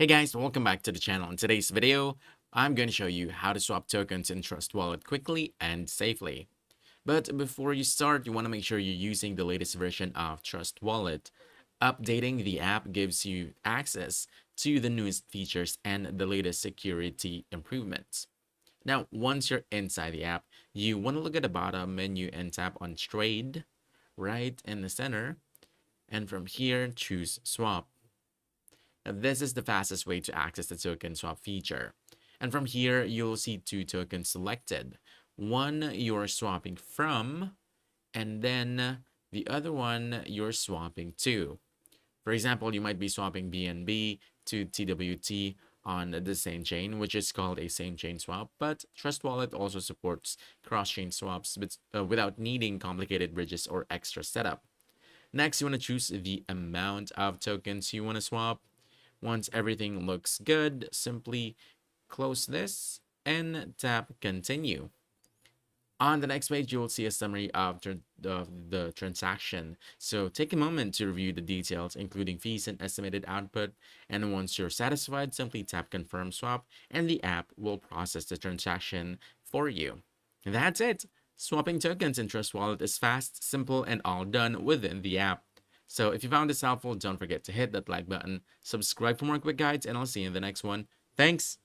Hey guys, welcome back to the channel. In today's video, I'm going to show you how to swap tokens in Trust Wallet quickly and safely. But before you start, you want to make sure you're using the latest version of Trust Wallet. Updating the app gives you access to the newest features and the latest security improvements. Now, once you're inside the app, you want to look at the bottom menu and tap on Trade right in the center. And from here, choose Swap. Now, this is the fastest way to access the token swap feature. And from here, you'll see two tokens selected. One you're swapping from, and then the other one you're swapping to. For example, you might be swapping BNB to TWT on the same chain, which is called a same chain swap, but Trust Wallet also supports cross-chain swaps without needing complicated bridges or extra setup. Next, you want to choose the amount of tokens you want to swap. Once everything looks good, simply close this and tap continue. On the next page, you'll see a summary of the transaction. So take a moment to review the details, including fees and estimated output. And once you're satisfied, simply tap confirm swap and the app will process the transaction for you. And that's it. Swapping tokens in Trust Wallet is fast, simple, and all done within the app. So if you found this helpful, don't forget to hit that like button, subscribe for more quick guides, and I'll see you in the next one. Thanks!